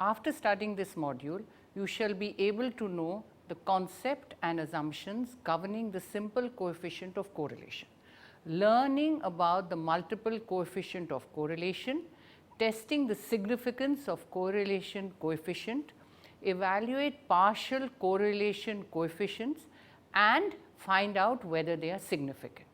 After studying this module, you shall be able to know the concept and assumptions governing the simple coefficient of correlation, learning about the multiple coefficient of correlation, testing the significance of correlation coefficient, evaluate partial correlation coefficients, and find out whether they are significant.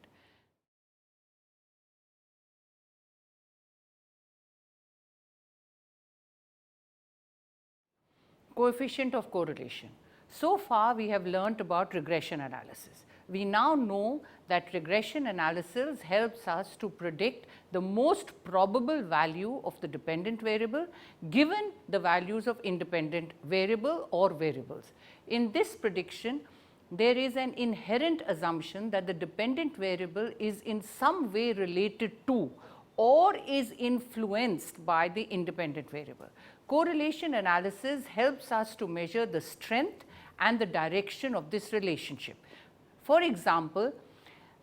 Coefficient of correlation. So far we have learnt about regression analysis. We now know that regression analysis helps us to predict the most probable value of the dependent variable given the values of independent variable or variables. In this prediction, there is an inherent assumption that the dependent variable is in some way related to or is influenced by the independent variable. Correlation analysis helps us to measure the strength and the direction of this relationship. For example,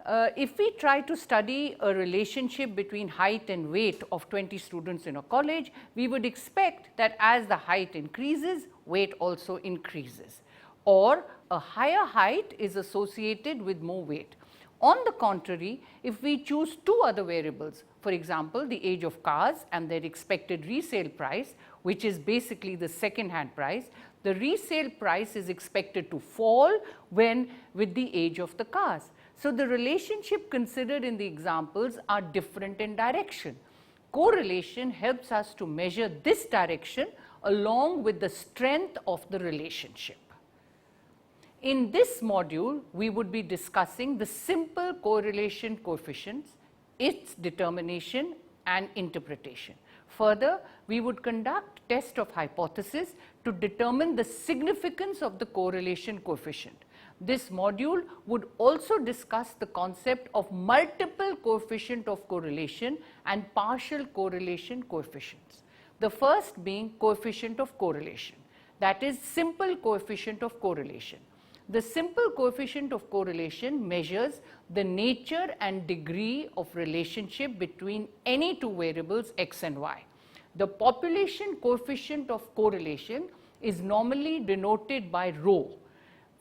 if we try to study a relationship between height and weight of 20 students in a college, we would expect that as the height increases, weight also increases, or a higher height is associated with more weight. On the contrary, if we choose two other variables, for example, the age of cars and their expected resale price, which is basically the second hand price, the resale price is expected to fall with the age of the cars. So, the relationship considered in the examples are different in direction. Correlation helps us to measure this direction along with the strength of the relationship. In this module, we would be discussing the simple correlation coefficients, its determination and interpretation. Further, we would conduct test of hypothesis to determine the significance of the correlation coefficient. This module would also discuss the concept of multiple coefficient of correlation and partial correlation coefficients. The first being coefficient of correlation, that is simple coefficient of correlation. The simple coefficient of correlation measures the nature and degree of relationship between any two variables x and y. The population coefficient of correlation is normally denoted by rho,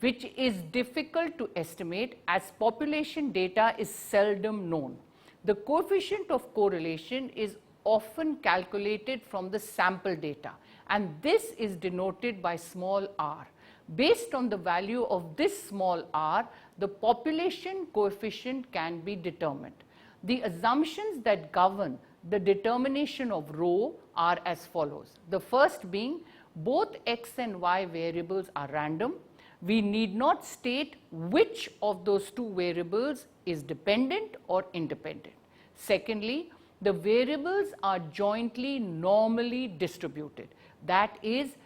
which is difficult to estimate as population data is seldom known. The coefficient of correlation is often calculated from the sample data, and this is denoted by small r. Based on the value of this small r, the population coefficient can be determined. The assumptions that govern the determination of rho are as follows. The first being both x and y variables are random. We need not state which of those two variables is dependent or independent. Secondly, the variables are jointly normally distributed. That is,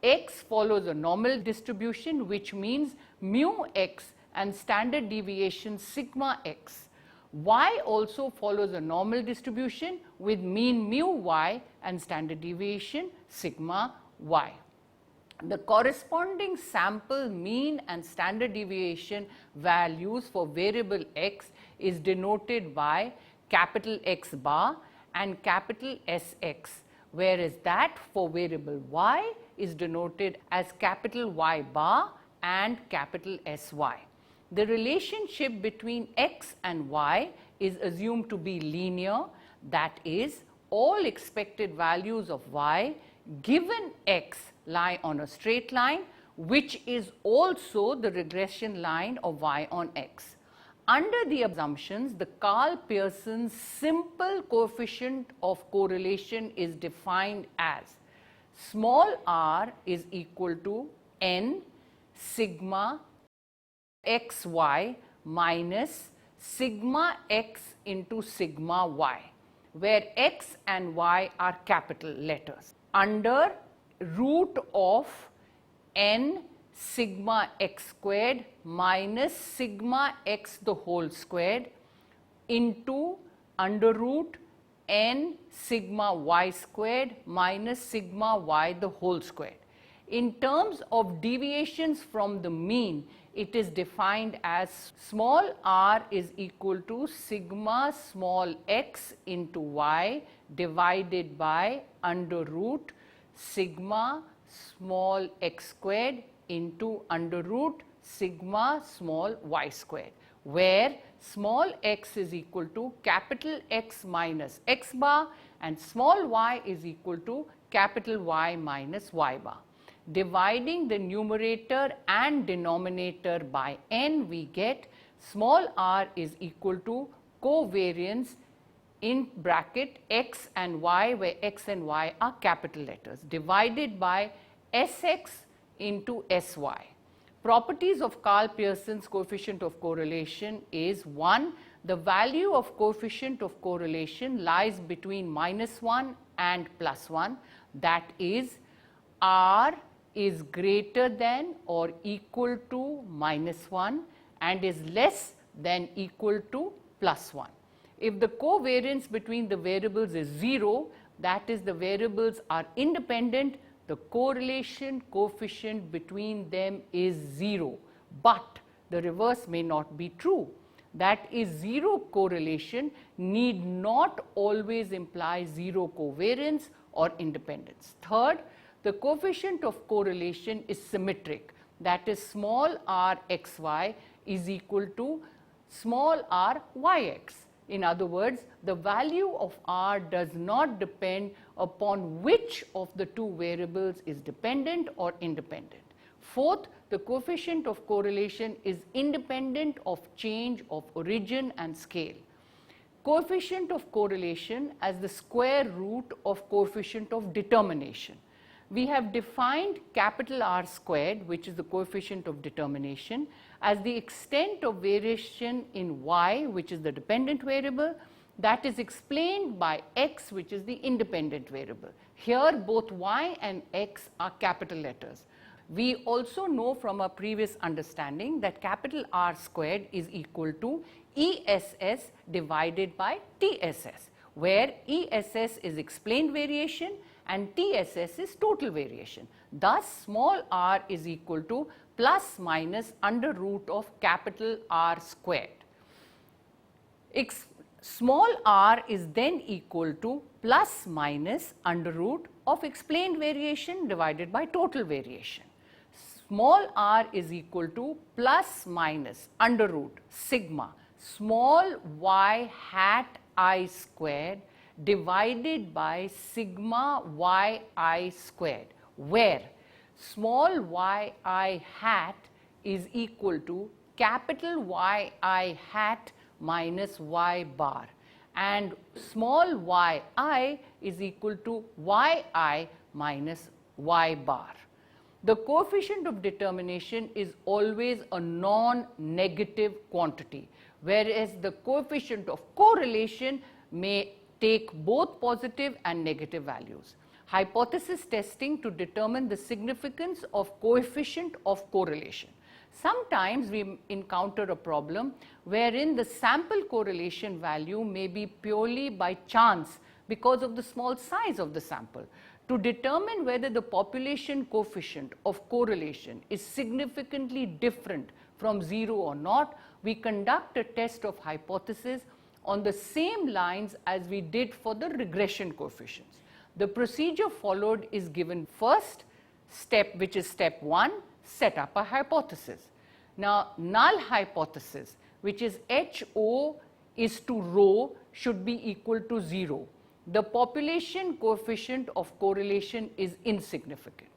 x follows a normal distribution, which means mu x and standard deviation sigma x. Y also follows a normal distribution with mean mu y and standard deviation sigma y. The corresponding sample mean and standard deviation values for variable x is denoted by capital X bar and capital Sx, whereas that for variable y is denoted as capital Y bar and capital Sy. The relationship between x and y is assumed to be linear, that is, all expected values of y given x lie on a straight line, which is also the regression line of y on x. Under the assumptions, the Karl-Pearson simple coefficient of correlation is defined as small r is equal to n sigma xy minus sigma x into sigma y, where x and y are capital letters, under root of n sigma x squared minus sigma x the whole squared into under root n sigma y squared minus sigma y the whole squared. In terms of deviations from the mean, it is defined as small r is equal to sigma small x into y divided by under root sigma small x squared into under root sigma small y squared, where small x is equal to capital X minus x bar and small y is equal to capital Y minus y bar. Dividing the numerator and denominator by n, we get small r is equal to covariance in bracket x and y, where x and y are capital letters, divided by Sx into Sy. Properties of Karl Pearson's coefficient of correlation is 1. The value of coefficient of correlation lies between -1 and +1, that is r is greater than or equal to -1 and is less than equal to +1. If the covariance between the variables is 0, that is the variables are independent, the correlation coefficient between them is 0, but the reverse may not be true. That is, 0 correlation need not always imply 0 covariance or independence. Third, the coefficient of correlation is symmetric, that is small r xy is equal to small r yx. In other words, the value of r does not depend upon which of the two variables is dependent or independent. Fourth, the coefficient of correlation is independent of change of origin and scale. Coefficient of correlation as the square root of coefficient of determination. We have defined capital R squared, which is the coefficient of determination, as the extent of variation in y, which is the dependent variable, that is explained by x, which is the independent variable. Here both y and x are capital letters. We also know from our previous understanding that capital R squared is equal to ESS divided by TSS, where ESS is explained variation and TSS is total variation. Thus, small r is equal to plus minus under root of capital R squared. Small r is then equal to plus minus under root of explained variation divided by total variation. Small r is equal to plus minus under root sigma small y hat I squared divided by sigma yi squared, where small yi hat is equal to capital yi hat minus y bar, and small yi is equal to yi minus y bar. The coefficient of determination is always a non-negative quantity, whereas the coefficient of correlation may take both positive and negative values. Hypothesis testing to determine the significance of coefficient of correlation. Sometimes we encounter a problem wherein the sample correlation value may be purely by chance because of the small size of the sample. To determine whether the population coefficient of correlation is significantly different from 0 or not, we conduct a test of hypothesis on the same lines as we did for the regression coefficients. The procedure followed is given first step, which is step 1, set up a hypothesis. Now, null hypothesis, which is HO is to rho, should be equal to 0. The population coefficient of correlation is insignificant.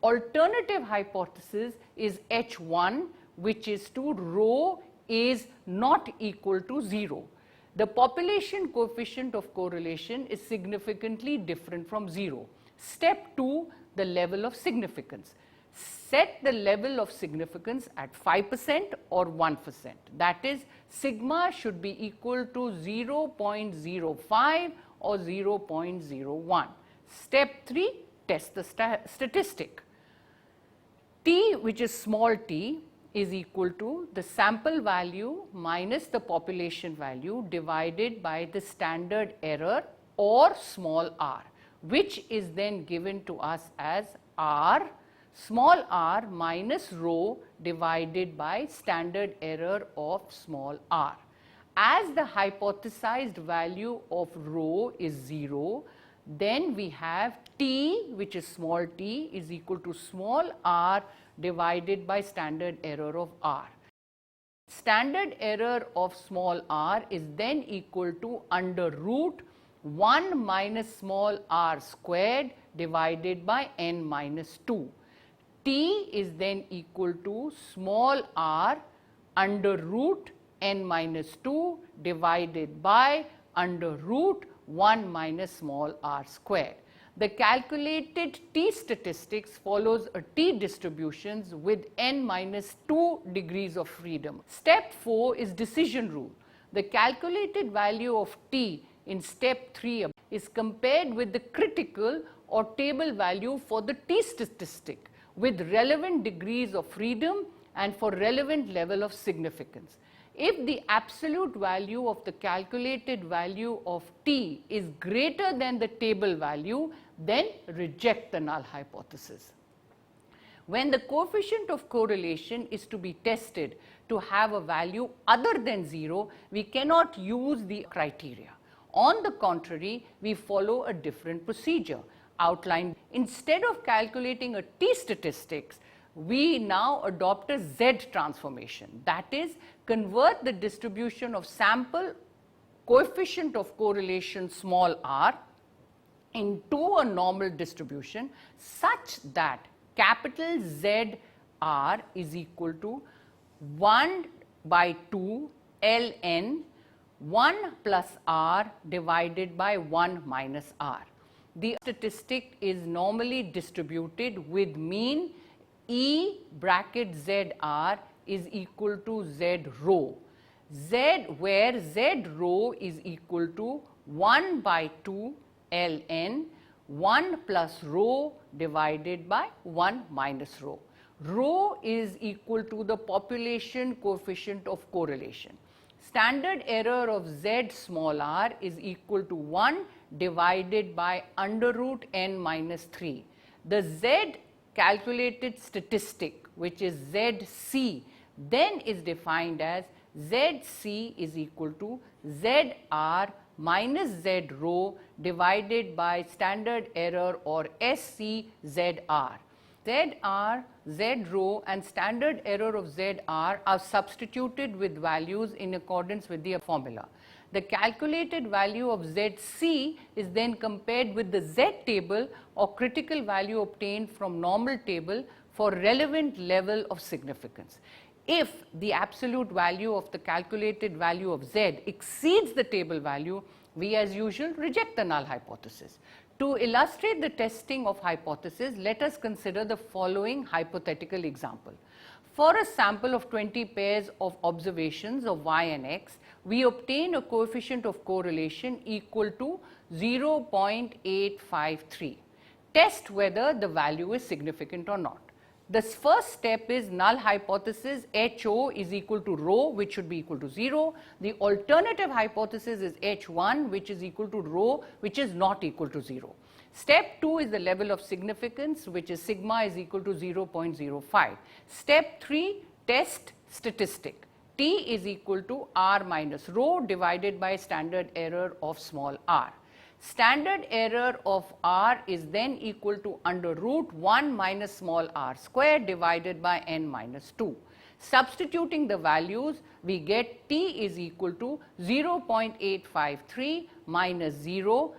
Alternative hypothesis is H1, which is to rho is not equal to 0. The population coefficient of correlation is significantly different from 0. Step 2, the level of significance. Set the level of significance at 5% or 1%. That is, sigma should be equal to 0.05 or 0.01. Step 3, test the statistic. T, which is small t, is equal to the sample value minus the population value divided by the standard error or small r, which is then given to us as r, small r minus rho divided by standard error of small r. As the hypothesized value of rho is 0, then we have t, which is small t, is equal to small r divided by standard error of r. Standard error of small r is then equal to under root 1 minus small r squared divided by n minus 2. T is then equal to small r under root n minus 2 divided by under root 1 minus small r squared. The calculated t statistics follows a t distributions with n minus 2 degrees of freedom. Step 4 is decision rule. The calculated value of t in step 3 is compared with the critical or table value for the t statistic with relevant degrees of freedom and for relevant level of significance. If the absolute value of the calculated value of t is greater than the table value, then reject the null hypothesis. When the coefficient of correlation is to be tested to have a value other than 0, we cannot use the criteria. On the contrary, we follow a different procedure outlined. Instead of calculating a t statistics, we now adopt a Z transformation. That is, convert the distribution of sample coefficient of correlation small r into a normal distribution such that capital Z r is equal to 1 by 2 ln 1 plus r divided by 1 minus r. The statistic is normally distributed with mean E bracket ZR is equal to Z rho. Z, where Z rho is equal to 1 by 2 ln 1 plus rho divided by 1 minus rho. Rho is equal to the population coefficient of correlation. Standard error of Z small r is equal to 1 divided by under root n minus 3. The Z calculated statistic, which is ZC, then is defined as ZC is equal to ZR minus Z rho divided by standard error or SC ZR. ZR, Z rho and standard error of ZR are substituted with values in accordance with the formula. The calculated value of ZC is then compared with the Z table or critical value obtained from normal table for relevant level of significance. If the absolute value of the calculated value of Z exceeds the table value, we as usual reject the null hypothesis. To illustrate the testing of hypothesis, let us consider the following hypothetical example. For a sample of 20 pairs of observations of y and x, we obtain a coefficient of correlation equal to 0.853. Test whether the value is significant or not. The first step is null hypothesis HO is equal to rho, which should be equal to 0. The alternative hypothesis is H1, which is equal to rho, which is not equal to 0. Step 2 is the level of significance, which is sigma is equal to 0.05. Step 3, test statistic. T is equal to r minus rho divided by standard error of small r. Standard error of r is then equal to under root 1 minus small r squared divided by n minus 2. Substituting the values, we get t is equal to 0.853 minus 0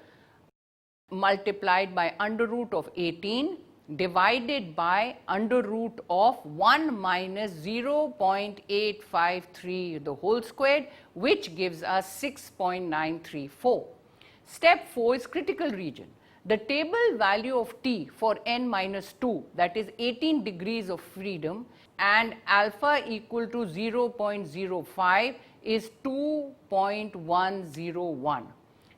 multiplied by under root of 18 divided by under root of 1 minus 0.853 the whole squared, which gives us 6.934. Step 4 is critical region. The table value of t for n minus 2, that is 18 degrees of freedom, and alpha equal to 0.05 is 2.101.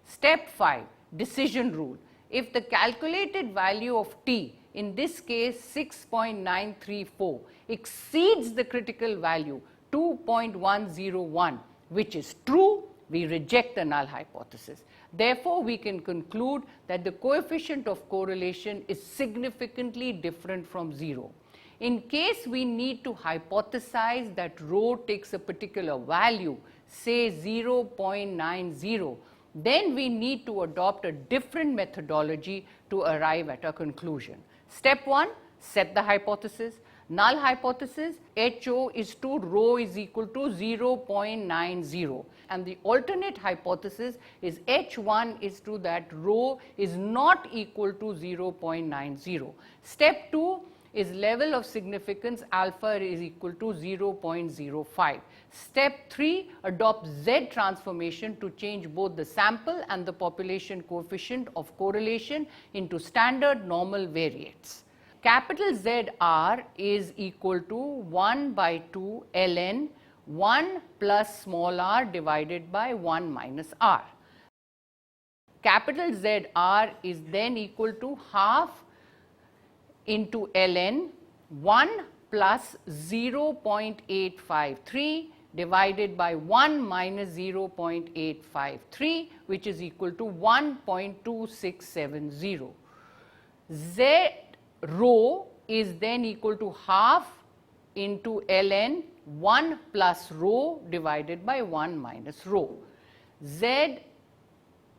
Step 5, decision rule. If the calculated value of t, in this case 6.934, exceeds the critical value 2.101, which is true, we reject the null hypothesis. Therefore, we can conclude that the coefficient of correlation is significantly different from 0. In case we need to hypothesize that rho takes a particular value, say 0.90, then we need to adopt a different methodology to arrive at a conclusion. Step 1, set the hypothesis. Null hypothesis, HO is to rho is equal to 0.90, and the alternate hypothesis is H1 is to that rho is not equal to 0.90. Step 2 is level of significance alpha is equal to 0.05. Step 3, adopt Z transformation to change both the sample and the population coefficient of correlation into standard normal variates. Capital ZR is equal to 1 by 2 ln 1 plus small r divided by 1 minus r. Capital ZR is then equal to half into ln 1 plus 0.853 divided by 1 minus 0.853, which is equal to 1.2670. Z rho is then equal to half into ln 1 plus rho divided by 1 minus rho. Z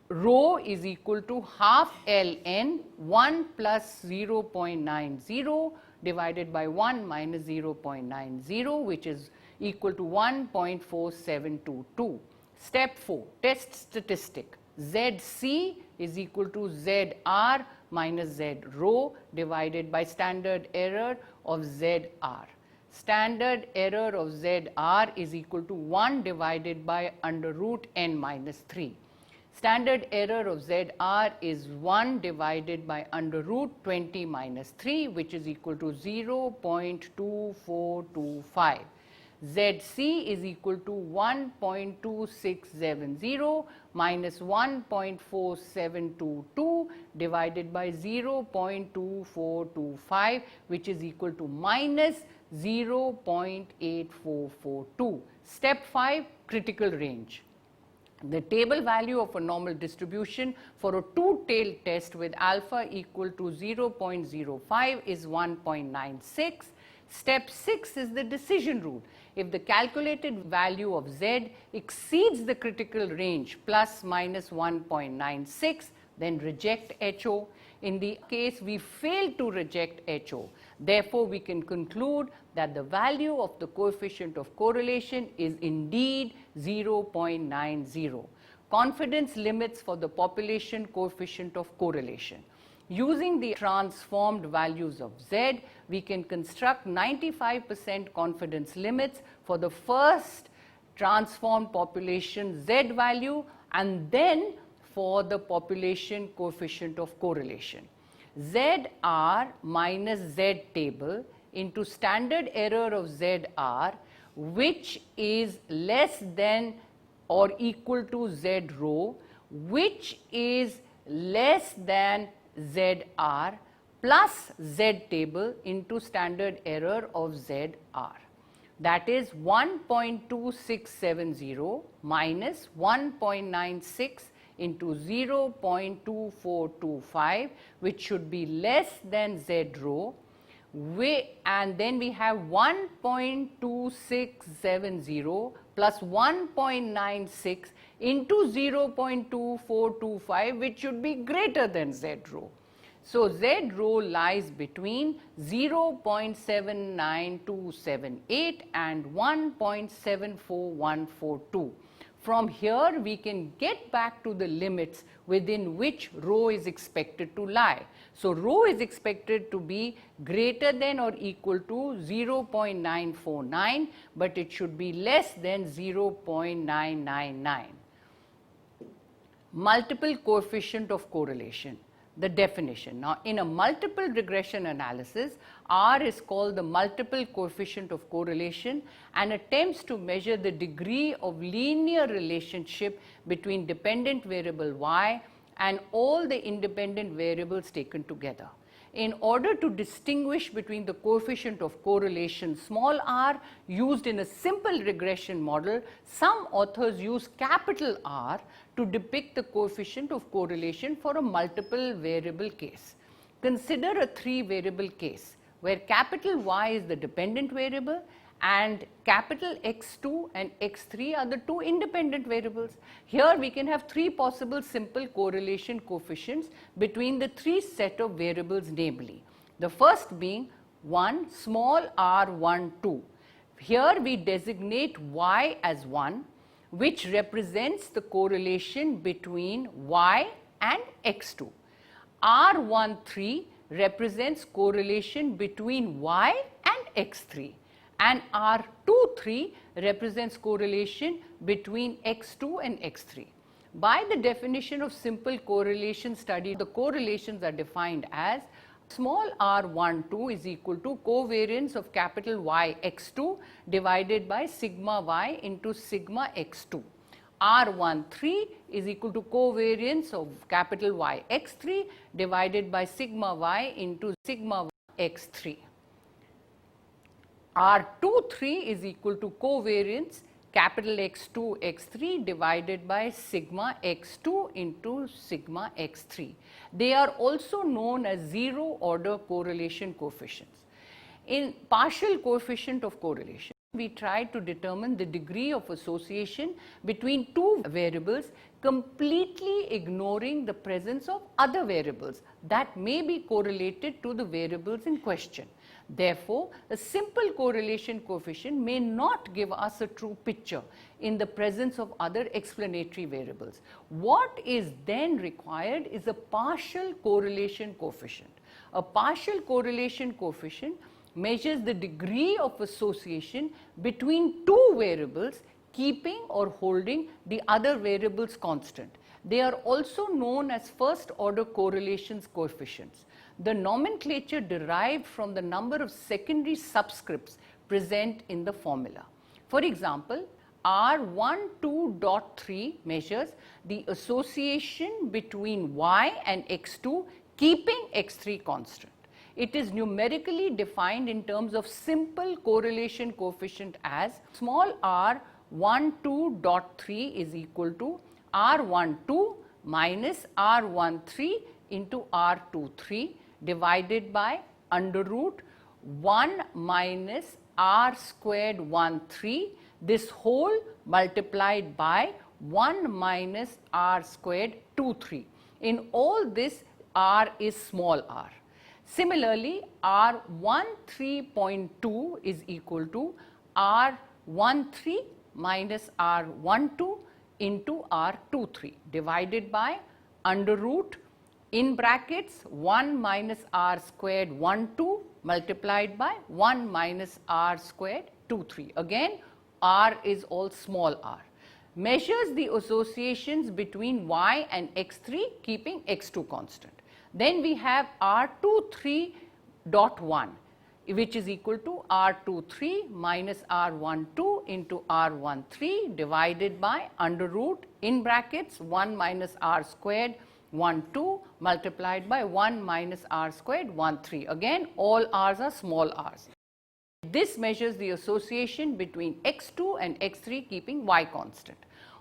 rho is equal to half ln 1 plus 0.90 divided by 1 minus 0.90, which is equal to 1.4722. Step 4, test statistic. ZC is equal to ZR minus Z rho divided by standard error of ZR. Standard error of ZR is equal to 1 divided by under root n minus 3. Standard error of ZR is 1 divided by under root 20 minus 3, which is equal to 0.2425. ZC is equal to 1.2670 minus 1.4722 divided by 0.2425, which is equal to minus 0.8442. Step 5, critical range. The table value of a normal distribution for a two-tailed test with alpha equal to 0.05 is 1.96. Step 6 is the decision rule. If the calculated value of Z exceeds the critical range plus minus 1.96, then reject HO. In the case we fail to reject HO, therefore we can conclude that the value of the coefficient of correlation is indeed 0.90. Confidence limits for the population coefficient of correlation. Using the transformed values of Z, we can construct 95% confidence limits for the first transformed population Z value and then for the population coefficient of correlation. ZR minus Z table into standard error of ZR, which is less than or equal to Z rho, which is less than ZR plus Z table into standard error of ZR. That is 1.2670 minus 1.96 into 0.2425, which should be less than Z rho, and then we have 1.2670 plus 1.96 into 0.2425, which should be greater than Z rho. So Z rho lies between 0.79278 and 1.74142. From here we can get back to the limits within which rho is expected to lie. So rho is expected to be greater than or equal to 0.949, but it should be less than 0.999. Multiple coefficient of correlation. The definition. Now, in a multiple regression analysis, R is called the multiple coefficient of correlation and attempts to measure the degree of linear relationship between dependent variable y and all the independent variables taken together. In order to distinguish between the coefficient of correlation small r used in a simple regression model, some authors use capital R to depict the coefficient of correlation for a multiple variable case. Consider a 3-variable case where capital Y is the dependent variable and capital X2 and X3 are the two independent variables. Here we can have three possible simple correlation coefficients between the three set of variables, namely the first being 1 small r1 2. Here we designate y as 1, which represents the correlation between y and X2. R13 represents correlation between y and X3, and R23 represents correlation between X2 and X3. By the definition of simple correlation study, the correlations are defined as small r12 is equal to covariance of capital Y X2 divided by sigma y into sigma X2. R13 is equal to covariance of capital Y X3 divided by sigma y into sigma y X3. R23 is equal to covariance capital X2 X3 divided by sigma X2 into sigma X3. They are also known as zero order correlation coefficients. In partial coefficient of correlation, we try to determine the degree of association between two variables, completely ignoring the presence of other variables that may be correlated to the variables in question. Therefore, a simple correlation coefficient may not give us a true picture in the presence of other explanatory variables. What is then required is a partial correlation coefficient. A partial correlation coefficient measures the degree of association between two variables, keeping or holding the other variables constant. They are also known as first order correlations coefficients. The nomenclature derived from the number of secondary subscripts present in the formula. For example, R12.3 measures the association between y and X2, keeping X3 constant. It is numerically defined in terms of simple correlation coefficient as small r12.3 is equal to r12 minus r13 into r23 divided by under root 1 minus r squared 13, this whole multiplied by 1 minus r squared 23. In all this, r is small r. Similarly, R13.2 is equal to R13 minus R12 into R23 divided by under root in brackets 1 minus R squared 12 multiplied by 1 minus R squared 23. Again, R is all small r. Measures the associations between y and X3, keeping X2 constant. Then we have R23.1, which is equal to R23 minus R12 into R13 divided by under root in brackets 1 minus R squared 12 multiplied by 1 minus R squared 13. Again, all r's are small r's. This measures the association between X2 and X3, keeping y constant.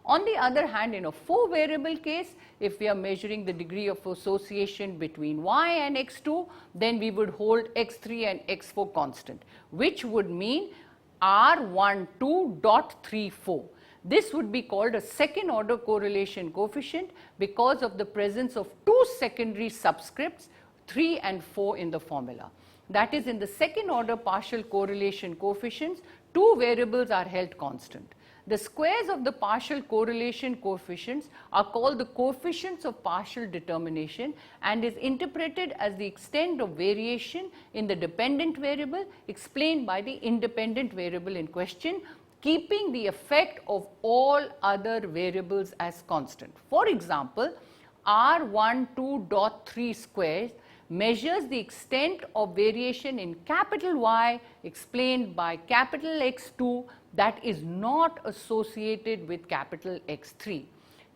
On the other hand, in a 4 variable case, if we are measuring the degree of association between y and X2, then we would hold X3 and X4 constant, which would mean R12.34. This would be called a second order correlation coefficient because of the presence of two secondary subscripts 3 and 4 in the formula. That is, in the second order partial correlation coefficients, two variables are held constant. The squares of the partial correlation coefficients are called the coefficients of partial determination and is interpreted as the extent of variation in the dependent variable explained by the independent variable in question, keeping the effect of all other variables as constant. For example, R12.3 squares measures the extent of variation in capital Y explained by capital X2 that is not associated with capital X3.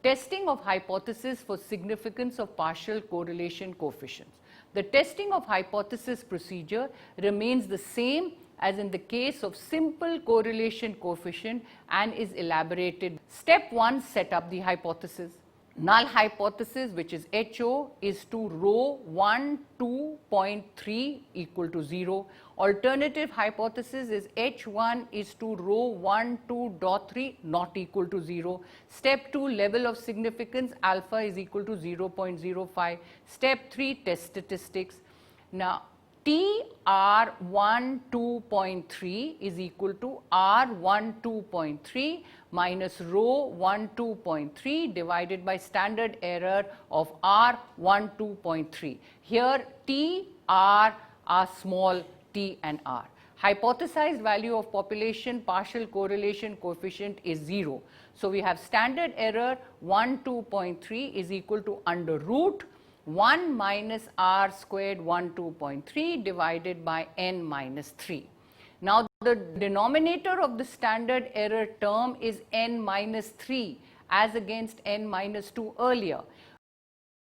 Testing of hypothesis for significance of partial correlation coefficients. The testing of hypothesis procedure remains the same as in the case of simple correlation coefficient and is elaborated. Step 1, set up the hypothesis. Null hypothesis, which is HO, is to rho 1, 2.3 equal to 0. Alternative hypothesis is H1 is to rho 1, 2.3 not equal to 0. Step 2, level of significance, alpha is equal to 0.05. Step 3, test statistics. Now, TR12.3 is equal to R12.3 minus rho 12.3 divided by standard error of R12.3. Here T, R are small t and r. Hypothesized value of population partial correlation coefficient is 0. So, we have standard error 12.3 is equal to under root 1 minus r squared 12.3 divided by n minus 3. Now, the denominator of the standard error term is n minus 3 as against n minus 2 earlier,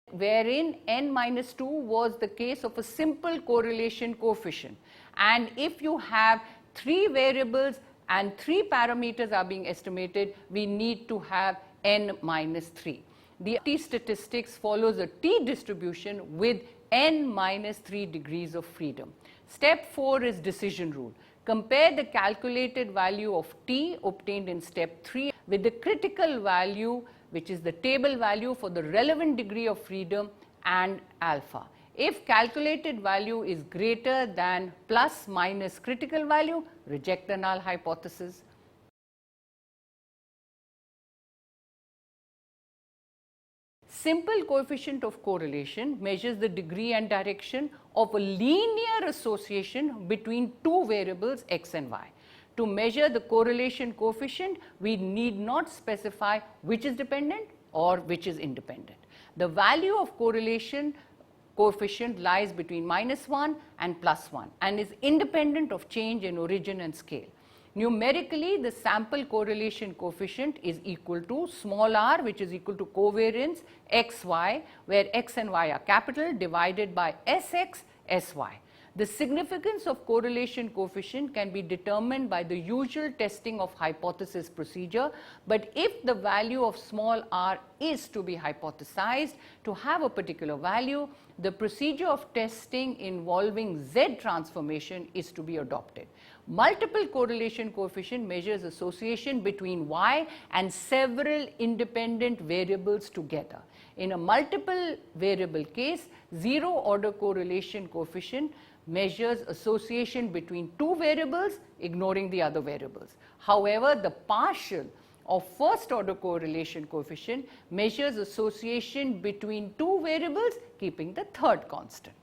wherein n minus 2 was the case of a simple correlation coefficient. And if you have 3 variables and 3 parameters are being estimated, we need to have n minus 3. The t statistics follows a t distribution with n minus 3 degrees of freedom. Step 4 is decision rule. Compare the calculated value of t obtained in step 3 with the critical value, which is the table value for the relevant degree of freedom and alpha. If calculated value is greater than plus minus critical value, reject the null hypothesis. Simple coefficient of correlation measures the degree and direction of a linear association between two variables x and y. To measure the correlation coefficient, we need not specify which is dependent or which is independent. The value of correlation coefficient lies between -1 and +1 and is independent of change in origin and scale. Numerically, the sample correlation coefficient is equal to small r, which is equal to covariance xy, where x and y are capital, divided by Sx Sy. The significance of correlation coefficient can be determined by the usual testing of hypothesis procedure, but if the value of small r is to be hypothesized to have a particular value, the procedure of testing involving Z transformation is to be adopted. Multiple correlation coefficient measures association between y and several independent variables together. In a multiple variable case, zero order correlation coefficient measures association between two variables, ignoring the other variables. However, the partial of first order correlation coefficient measures association between two variables, keeping the third constant.